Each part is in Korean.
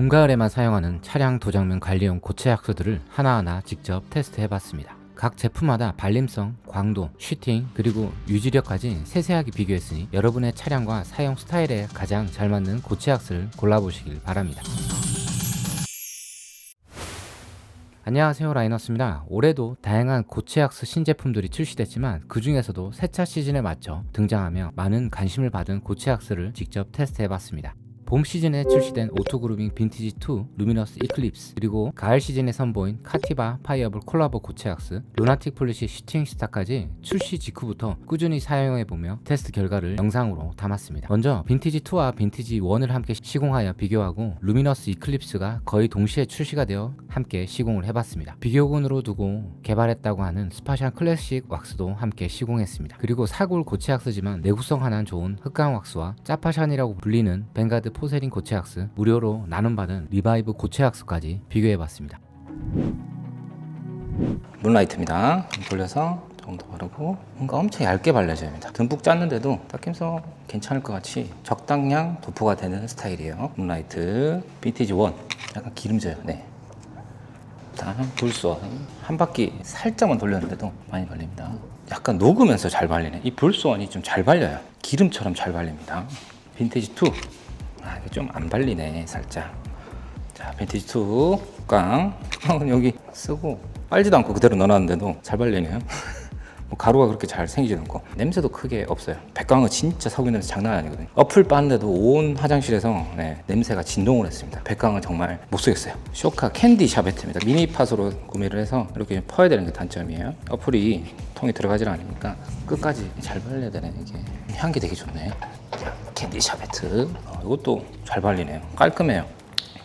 봄, 가을에만 사용하는 차량 도장면 관리용 고체 약수들을 하나하나 직접 테스트해봤습니다. 각 제품마다 발림성, 광도, 슈팅, 그리고 유지력까지 세세하게 비교했으니 여러분의 차량과 사용 스타일에 가장 잘 맞는 고체 약수를 골라보시길 바랍니다. 안녕하세요, 라이너스입니다. 올해도 다양한 고체 약수 신제품들이 출시됐지만 그 중에서도 세차 시즌에 맞춰 등장하며 많은 관심을 받은 고체 약수를 직접 테스트해봤습니다. 봄 시즌에 출시된 오토그루밍 빈티지2 루미너스 이클립스, 그리고 가을 시즌에 선보인 카티바 파이어볼 콜라보 고체 약수, 루나틱 폴리시 슈팅 스타까지 출시 직후부터 꾸준히 사용해보며 테스트 결과를 영상으로 담았습니다. 먼저 빈티지2와 빈티지1을 함께 시공하여 비교하고 루미너스 이클립스가 거의 동시에 출시가 되어 함께 시공을 해봤습니다. 비교군으로 두고 개발했다고 하는 스파샨 클래식 왁스도 함께 시공했습니다. 그리고 사골 고체 약수지만 내구성 하나 좋은 흑강 왁스와 짜파샨이라고 불리는 벵가드 포세린 고체 약수, 무료로 나눔받은 리바이브 고체 약수까지 비교해봤습니다. 문라이트입니다. 돌려서 조금 더 바르고 뭔가 엄청 얇게 발라줘야 합니다. 듬뿍 짰는데도 닦임성 괜찮을 것 같이 적당량 도포가 되는 스타일이에요. 문라이트 빈티지 1 약간 기름져요. 네. 다음 불스원 한 바퀴 살짝만 돌렸는데도 많이 발립니다. 약간 녹으면서 잘 발리네. 이 불스원이 좀 잘 발려요. 기름처럼 잘 발립니다. 빈티지 2 이게 좀 안 발리네 살짝. 자, 빈티지 2 깡은 여기 쓰고 빨지도 않고 그대로 넣어놨는데도 잘 발리네요. 뭐 가루가 그렇게 잘 생기지 않고 냄새도 크게 없어요. 백광은 진짜 석유 냄새 장난 아니거든요. 어플 빻는데도 온 화장실에서 냄새가 진동을 했습니다. 백광은 정말 못 쓰겠어요. 쇼카 캔디 샤베트입니다. 미니 팟으로 구매를 해서 이렇게 퍼야 되는 게 단점이에요. 어플이 통에 들어가질 않으니까 끝까지 잘 발려야 되네. 이게 향기 되게 좋네. 캔디 샤베트 이것도 잘 발리네요. 깔끔해요.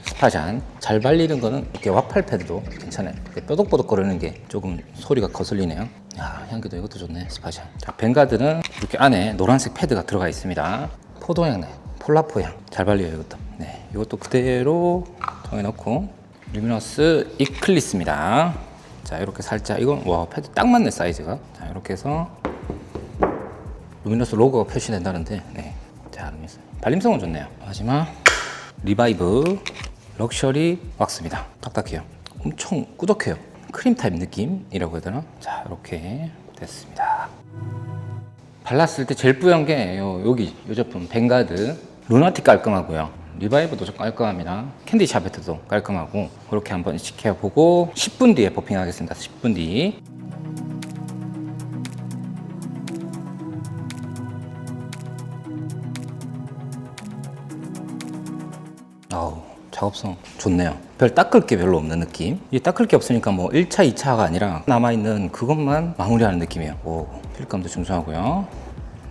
스파샨 잘 발리는 거는 이렇게 와팔 패드도 괜찮아요. 뾰독뾰독 거리는 게 조금 소리가 거슬리네요. 야, 향기도 이것도 좋네. 스파샨. 자, 벵가드는 이렇게 안에 노란색 패드가 들어가 있습니다. 포도향 나요. 폴라포 향 잘 발려요. 이것도. 네, 이것도 그대로 통에 넣고 루미너스 이클리스입니다. 자, 이렇게 살짝 이건 와 패드 딱 맞네 사이즈가. 자, 이렇게 해서 루미너스 로고가 표시된다는데 네. 자, 발림성은 좋네요. 마지막 리바이브 럭셔리 왁스입니다. 딱딱해요. 엄청 꾸덕해요. 크림 타입 느낌이라고 해야 되나? 자, 이렇게 됐습니다. 발랐을 때 제일 뿌연 게 여기 이 제품 벵가드 루나틱 깔끔하고요. 리바이브도 좀 깔끔합니다. 캔디 샤베트도 깔끔하고 그렇게 한번 지켜보고 10분 뒤에 버핑하겠습니다. 10분 뒤. 작업성 좋네요. 별 닦을 게 별로 없는 느낌. 이 닦을 게 없으니까 뭐 1차, 2차가 아니라 남아있는 그것만 마무리하는 느낌이에요. 오, 필감도 중소하고요.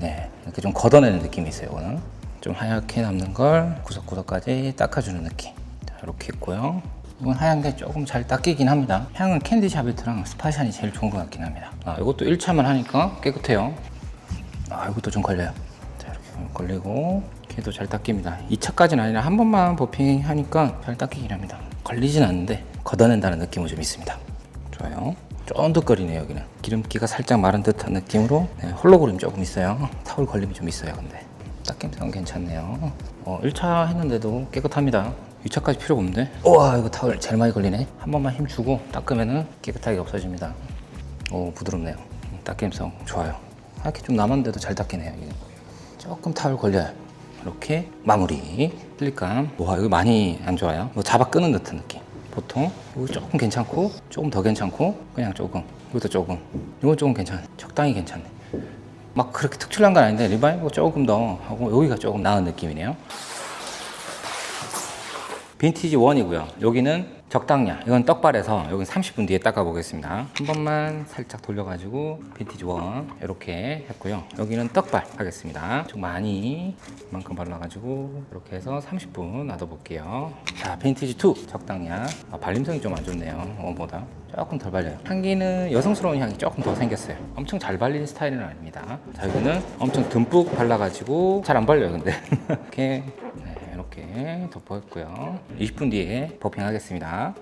네, 이렇게 좀 걷어내는 느낌이 있어요. 이거는 좀 하얗게 남는 걸 구석구석까지 닦아주는 느낌. 자, 이렇게 있고요. 이건 하얀 게 조금 잘 닦이긴 합니다. 향은 캔디 샤베트랑 스파샨이 제일 좋은 것 같긴 합니다. 이것도 1차만 하니까 깨끗해요. 이것도 좀 걸려요. 자, 이렇게 걸리고 걔도 잘 닦입니다. 2차까지는 아니라 한 번만 버핑하니까 잘 닦이긴 합니다. 걸리진 않는데 걷어낸다는 느낌은 좀 있습니다. 좋아요. 쫀득거리네요. 여기는 기름기가 살짝 마른 듯한 느낌으로 홀로그램 조금 있어요. 타올 걸림이 좀 있어요. 근데 닦임성은 괜찮네요. 1차 했는데도 깨끗합니다. 2차까지 필요가 없는데. 우와, 이거 타올 제일 많이 걸리네. 한 번만 힘주고 닦으면 깨끗하게 없어집니다. 부드럽네요. 닦임성 좋아요. 이렇게 좀 남았는데도 잘 닦이네요. 이게. 조금 타올 걸려요. 이렇게 마무리. 필감. 와, 이거 많이 안 좋아요. 뭐 잡아 끄는 듯한 느낌. 보통 이거 조금 괜찮고 조금 더 괜찮고 그냥 조금, 이것도 조금, 이건 조금 괜찮아. 적당히 괜찮네. 막 그렇게 특출난 건 아닌데 리바이브 조금 더 하고 여기가 조금 나은 느낌이네요. 빈티지 1이고요. 여기는 적당량. 이건 떡발에서 여기 30분 뒤에 닦아 보겠습니다. 한 번만 살짝 돌려가지고 빈티지 1 이렇게 했고요. 여기는 떡발 하겠습니다. 좀 많이 이만큼 발라가지고 이렇게 해서 30분 놔둬볼게요. 자, 빈티지 2 적당량. 발림성이 좀 안 좋네요. 원보다 조금 덜 발려요. 향기는 여성스러운 향이 조금 더 생겼어요. 엄청 잘 발리는 스타일은 아닙니다. 자, 여기는 엄청 듬뿍 발라가지고 잘 안 발려요. 근데 이렇게 이렇게 덮어했고요. 20분 뒤에 버핑 하겠습니다.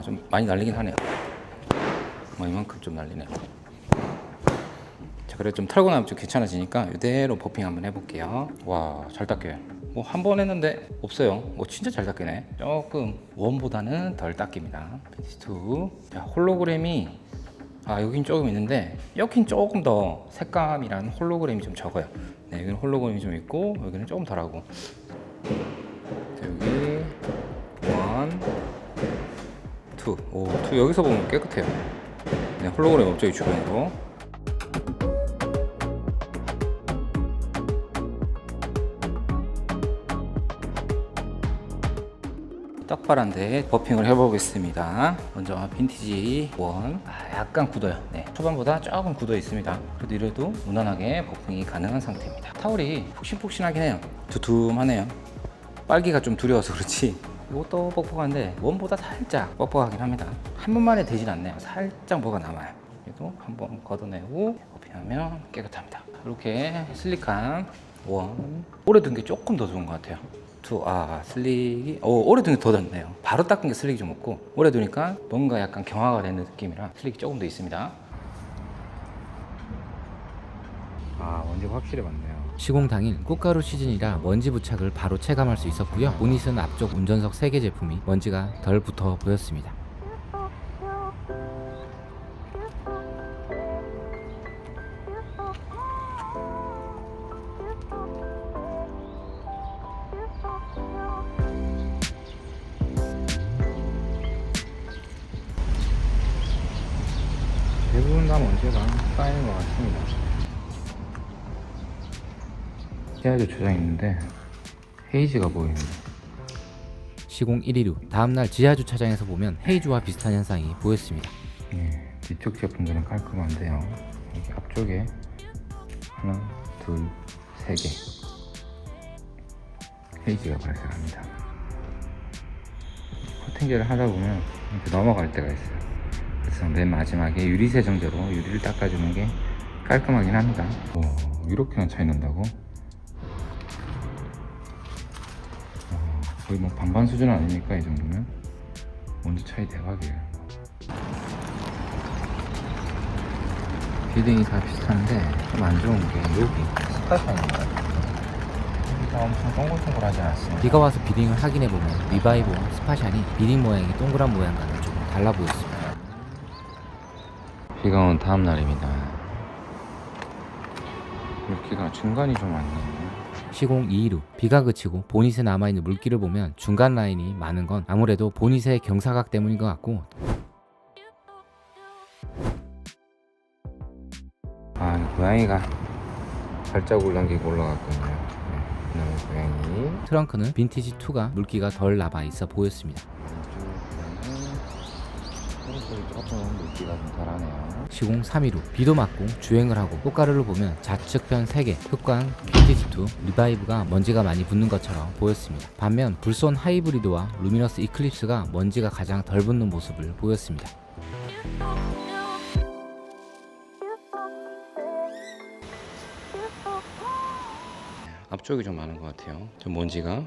좀 많이 날리긴 하네요. 이만큼 좀 날리네요. 자, 그래도 좀 털고 나면 좀 괜찮아지니까 이대로 버핑 한번 해볼게요. 와, 잘 닦여요. 뭐 한 번 했는데 없어요. 진짜 잘 닦이네. 조금 원보다는 덜 닦입니다. 빈티지 2. 자, 홀로그램이 여긴 조금 있는데 여긴 조금 더 색감이랑 홀로그램이 좀 적어요. 네, 여기는 홀로그램이 좀 있고 여기는 조금 덜하고. 자, 여기 1, 2. 2 여기서 보면 깨끗해요. 네, 홀로그램 없죠, 이 주변으로. 떡바란데 버핑을 해보겠습니다. 먼저 빈티지 1. 약간 굳어요. 네, 초반보다 조금 굳어 있습니다. 그래도 이래도 무난하게 버핑이 가능한 상태입니다. 타올이 푹신푹신하긴 해요. 두툼하네요. 빨기가 좀 두려워서 그렇지 이것도 뻑뻑한데 원보다 살짝 뻑뻑하긴 합니다. 한 번만에 되진 않네요. 살짝 뭐가 남아요. 그래도 한번 걷어내고 버핑하면 깨끗합니다. 이렇게 슬릭한 1. 오래둔 게 조금 더 좋은 것 같아요. 2. 슬릭이 오래둔 게 더 낫네요. 바로 닦은 게 슬릭이 좀 없고 오래두니까 뭔가 약간 경화가 되는 느낌이라 슬릭이 조금 더 있습니다. 먼지가 확실히 많네요. 시공 당일 꽃가루 시즌이라 먼지 부착을 바로 체감할 수 있었고요. 보닛은 앞쪽 운전석 3개 제품이 먼지가 덜 붙어 보였습니다. 대부분 다 먼지가 쌓이는 것 같습니다. 지하주 조장 있는데 헤이즈가 보입니다. 시공 1일 후 다음날 지하주차장에서 보면 헤이즈와 비슷한 현상이 보였습니다. 뒤쪽 제품들은 깔끔한데요. 여기 앞쪽에 하나, 둘, 세 개 헤이즈가 발생합니다. 코팅제를 하다 보면 이렇게 넘어갈 때가 있어요. 그래서 맨 마지막에 유리 세정제로 유리를 닦아주는 게 깔끔하긴 합니다. 이렇게나 차이 난다고? 거의 뭐 반반 수준 아닙니까? 이 정도면 먼지 차이 대박이에요. 비딩이 다 비슷한데 좀 안 좋은 게 여기 스파샤입니다. 여기가 엄청 동글동글하지 않았습니다. 비가 와서 비딩을 확인해보면 리바이브와 스파샨이 비딩 모양이 동그란 모양과는 조금 달라 보였습니다. 비가 온 다음 날입니다. 물기가 중간이 좀 많네요. 시공 2일 후 비가 그치고 보닛에 남아있는 물기를 보면 중간 라인이 많은 건 아무래도 보닛의 경사각 때문인 것 같고, 고양이가 발자국을 남기고 올라갔거든요. 그다음에 고양이 트렁크는 빈티지 2가 물기가 덜 남아 있어 보였습니다. 오른쪽이 조금 물기가 좀 덜하네요. 시공 3일 후 비도 맞고 주행을 하고 꽃가루를 보면 좌측편 3개 흑광 빈티지 2 리바이브가 먼지가 많이 붙는 것처럼 보였습니다. 반면 불손 하이브리드와 루미너스 이클립스가 먼지가 가장 덜 붙는 모습을 보였습니다. 앞쪽이 좀 많은 것 같아요. 좀 먼지가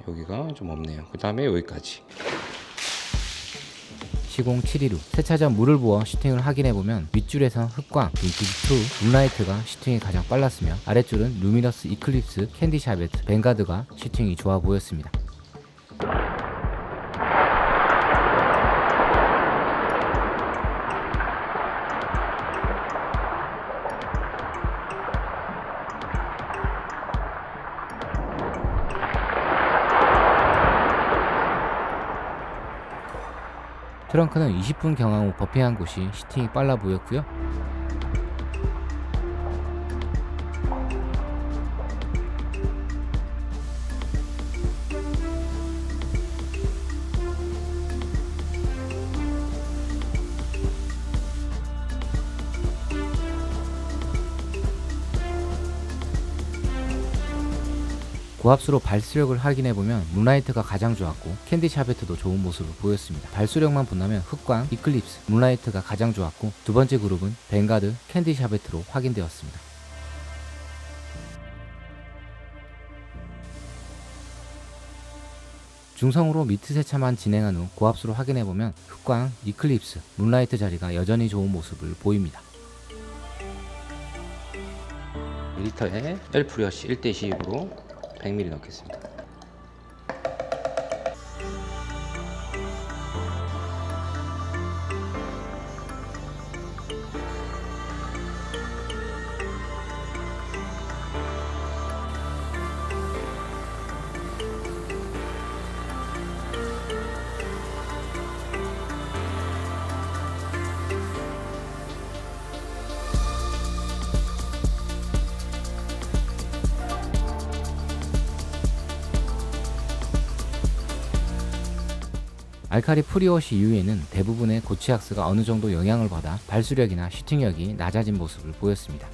여기가 좀 없네요. 그 다음에 여기까지. 시공 7일 후 세차전 물을 부어 시팅을 확인해보면 윗줄에선 흑광 빈티지 2 룸라이트가 시팅이 가장 빨랐으며 아랫줄은 루미너스 이클립스 캔디 샤베트 뱅가드가 시팅이 좋아 보였습니다. 트렁크는 20분 경항 후 버핑한 곳이 시팅이 빨라 보였고요. 고압수로 발수력을 확인해보면 문라이트가 가장 좋았고 캔디 샤베트도 좋은 모습을 보였습니다. 발수력만 본다면 흑광, 이클립스, 문라이트가 가장 좋았고 두 번째 그룹은 뱅가드, 캔디 샤베트로 확인되었습니다. 중성으로 미트 세차만 진행한 후 고압수로 확인해보면 흑광, 이클립스, 문라이트 자리가 여전히 좋은 모습을 보입니다. 2리터에 엘프리어시 1대20으로 100ml 넣겠습니다. 알칼리 프리워시 이후에는 대부분의 고치악스가 어느 정도 영향을 받아 발수력이나 슈팅력이 낮아진 모습을 보였습니다.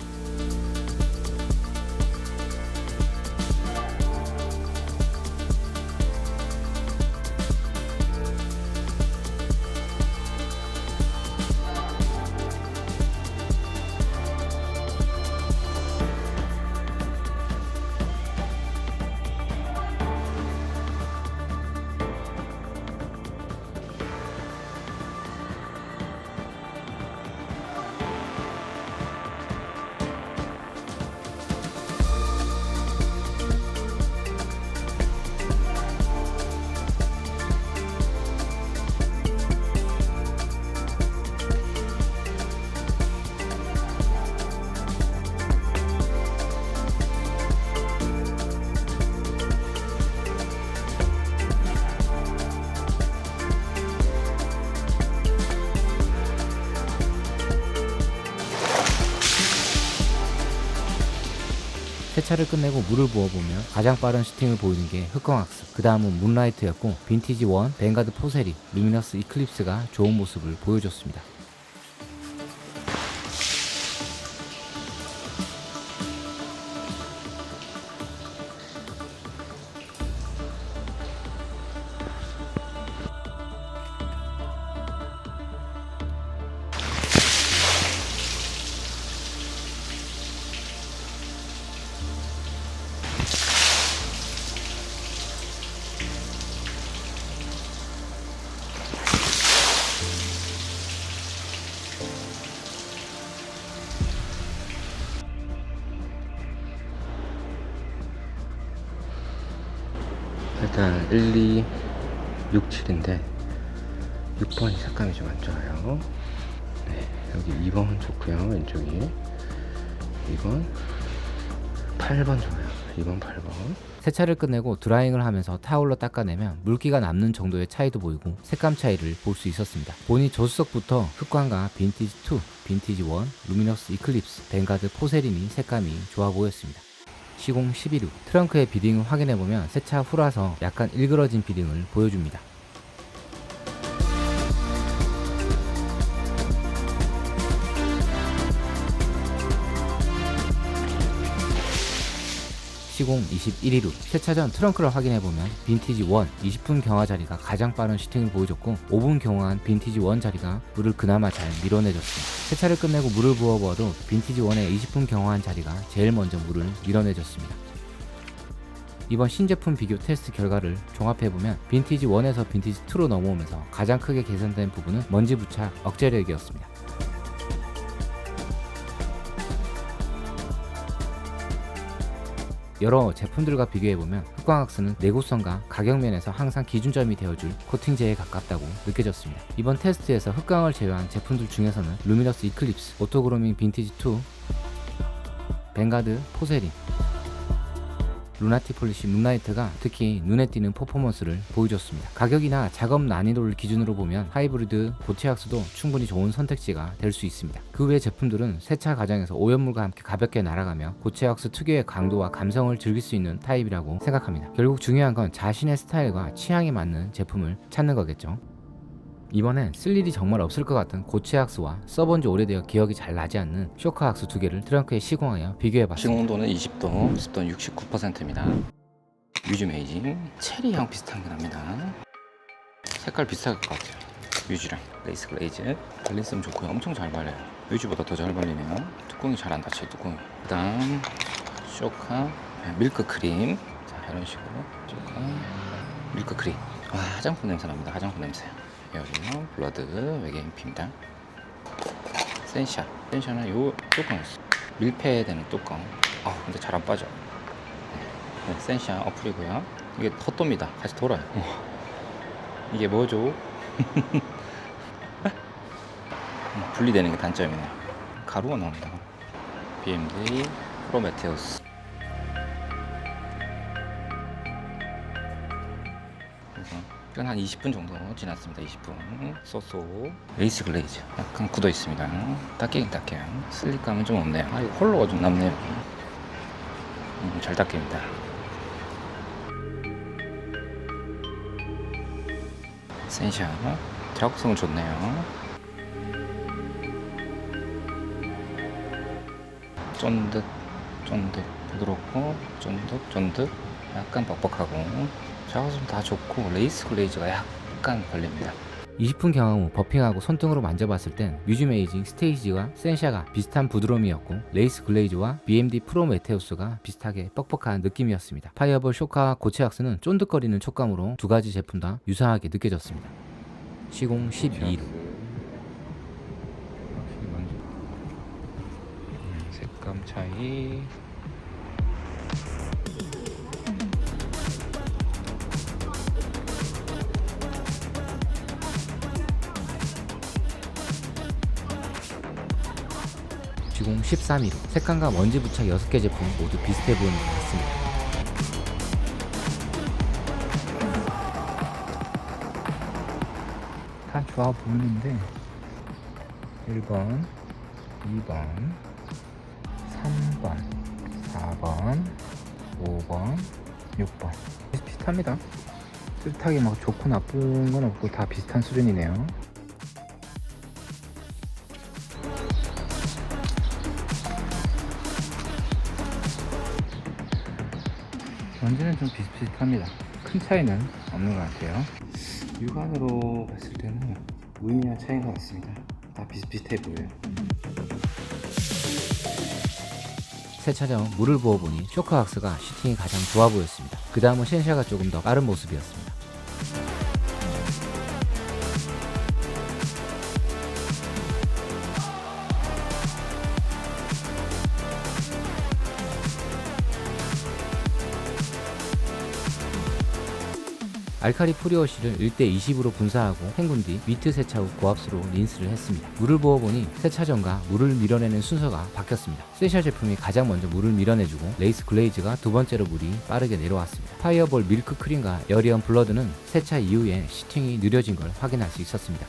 세차를 끝내고 물을 부어보면 가장 빠른 슈팅을 보이는 게 흑광학스, 그 다음은 문라이트였고 빈티지 1, 뱅가드 포세리, 루미너스 이클립스가 좋은 모습을 보여줬습니다. 일단 1, 2, 6, 7인데 6번이 색감이 좀 안 좋아요. 네, 여기 2번 좋고요. 왼쪽이 2번 8번 좋아요. 2번 8번. 세차를 끝내고 드라잉을 하면서 타올로 닦아내면 물기가 남는 정도의 차이도 보이고 색감 차이를 볼 수 있었습니다. 보니 조수석부터 흑광과 빈티지 2, 빈티지 1, 루미너스 이클립스, 뱅가드 포세린이 색감이 좋아 보였습니다. 시공 11후 트렁크의 비딩을 확인해보면 세차 후라서 약간 일그러진 비딩을 보여줍니다. 시공 21일 후 세차 전 트렁크를 확인해보면 빈티지 1 20분 경화 자리가 가장 빠른 슈팅을 보여줬고 5분 경화한 빈티지 1 자리가 물을 그나마 잘 밀어내줬습니다. 세차를 끝내고 물을 부어보아도 빈티지 1의 20분 경화한 자리가 제일 먼저 물을 밀어내줬습니다. 이번 신제품 비교 테스트 결과를 종합해보면 빈티지 1에서 빈티지 2로 넘어오면서 가장 크게 개선된 부분은 먼지 부착 억제력이었습니다. 여러 제품들과 비교해보면 흑광학스는 내구성과 가격 면에서 항상 기준점이 되어줄 코팅제에 가깝다고 느껴졌습니다. 이번 테스트에서 흑광을 제외한 제품들 중에서는 루미너스 이클립스, 오토그로밍 빈티지 2, 뱅가드 포세린, 루나티 폴리시 문라이트가 특히 눈에 띄는 퍼포먼스를 보여줬습니다. 가격이나 작업 난이도를 기준으로 보면 하이브리드 고체학스도 충분히 좋은 선택지가 될 수 있습니다. 그 외 제품들은 세차 과정에서 오염물과 함께 가볍게 날아가며 고체학스 특유의 강도와 감성을 즐길 수 있는 타입이라고 생각합니다. 결국 중요한 건 자신의 스타일과 취향에 맞는 제품을 찾는 거겠죠. 이번엔 쓸 일이 정말 없을 것 같은 고체학스와 써본 지 오래되어 기억이 잘 나지 않는 쇼크학스 두 개를 트렁크에 시공하여 비교해봤습니다. 시공 온도는 20도, 습도는 69%입니다. 뮤즈 에이징, 체리향 비슷한 게 납니다. 색깔 비슷할 것 같아요. 뮤즈랑 레이스 글레이즈 발리스는 좋고요. 엄청 잘 발려요. 뮤즈보다 더 잘 발리네요. 뚜껑이 잘 안 닫혀요. 뚜껑이. 그다음 쇼카 밀크 크림. 자, 이런 식으로 쇼카 밀크 크림. 와, 화장품 냄새 납니다. 화장품 냄새. 여기는 블러드 외계인피입니다. 센샤는 요 뚜껑이었어. 밀폐되는 뚜껑. 근데 잘 안 빠져. 네, 센샤 어플이고요. 이게 헛도입니다. 다시 돌아요. 이게 뭐죠? 분리되는 게 단점이네요. 가루가 나옵니다. BMD 프로메테우스. 이건 한 20분 정도 지났습니다. 20분. 쏘쏘. 레이스 글레이즈. 약간 굳어 있습니다. 닦이긴 닦여요. 슬립감은 좀 없네요. 아, 이거 홀로가 좀 남네요. 여기. 잘 닦입니다. 센샤. 작업성은 좋네요. 쫀득, 쫀득, 부드럽고, 쫀득, 쫀득. 약간 뻑뻑하고. 작업성 다 좋고, 레이스 글레이즈가 약간 걸립니다. 20분 경험 후 버핑하고 손등으로 만져봤을 땐 뮤즈메이징 스테이지와 센샤가 비슷한 부드러움이었고 레이스 글레이즈와 BMD 프로 메테우스가 비슷하게 뻑뻑한 느낌이었습니다. 파이어볼 쇼카와 고체악스는 쫀득거리는 촉감으로 두 가지 제품 다 유사하게 느껴졌습니다. 시공 12로 색감 차이. 시공 13로 색감과 먼지 부착 6개 제품 모두 비슷해 보이는 것 같습니다. 다 좋아 보이는데 1번, 2번, 3번, 4번, 5번, 6번 비슷합니다. 뚜렷하게 막 좋고 나쁜 건 없고 다 비슷한 수준이네요. 먼지는 좀 비슷비슷합니다. 큰 차이는 없는 것 같아요. 육안으로 봤을 때는 무의미한 차이인 것 같습니다. 다 비슷비슷해 보여요. 세차 전 물을 부어보니 쇼크왁스가 시팅이 가장 좋아 보였습니다. 그 다음은 센샤가 조금 더 빠른 모습이었습니다. 알카리 프리워시를 1대20으로 분사하고 헹군 뒤 미트 세차 후 고압수로 린스를 했습니다. 물을 부어보니 세차 전과 물을 밀어내는 순서가 바뀌었습니다. 센샤 제품이 가장 먼저 물을 밀어내주고 레이스 글레이즈가 두 번째로 물이 빠르게 내려왔습니다. 파이어볼 밀크 크림과 에어리언 블러드는 세차 이후에 시팅이 느려진 걸 확인할 수 있었습니다.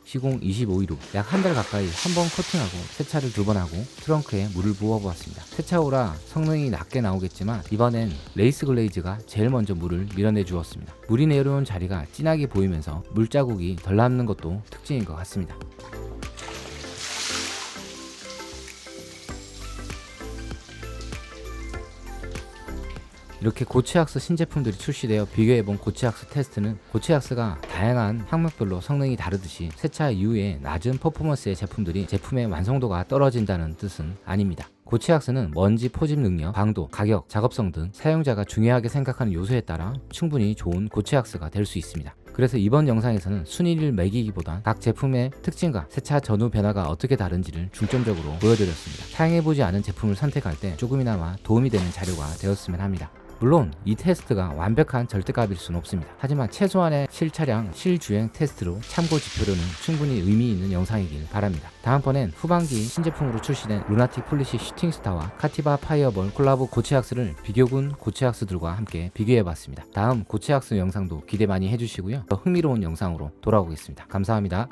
시공 25일 후 약 한 달 가까이 한 번 코팅하고 세차를 2번 하고 트렁크에 물을 부어보았습니다. 세차 후라 성능이 낮게 나오겠지만 이번엔 레이스 글레이즈가 제일 먼저 물을 밀어내 주었습니다. 물이 내려온 자리가 진하게 보이면서 물자국이 덜 남는 것도 특징인 것 같습니다. 이렇게 고체악스 신제품들이 출시되어 비교해본 고체악스 테스트는 고체악스가 다양한 항목별로 성능이 다르듯이 세차 이후에 낮은 퍼포먼스의 제품들이 제품의 완성도가 떨어진다는 뜻은 아닙니다. 고체악스는 먼지 포집 능력, 강도, 가격, 작업성 등 사용자가 중요하게 생각하는 요소에 따라 충분히 좋은 고체악스가 될 수 있습니다. 그래서 이번 영상에서는 순위를 매기기보단 각 제품의 특징과 세차 전후 변화가 어떻게 다른지를 중점적으로 보여드렸습니다. 사용해보지 않은 제품을 선택할 때 조금이나마 도움이 되는 자료가 되었으면 합니다. 물론 이 테스트가 완벽한 절대값일 수는 없습니다. 하지만 최소한의 실차량, 실주행 테스트로 참고 지표로는 충분히 의미 있는 영상이길 바랍니다. 다음번엔 후반기 신제품으로 출시된 루나틱 폴리시 슈팅스타와 카티바 파이어볼 콜라보 고체악스를 비교군 고체악스들과 함께 비교해봤습니다. 다음 고체악스 영상도 기대 많이 해주시고요. 더 흥미로운 영상으로 돌아오겠습니다. 감사합니다.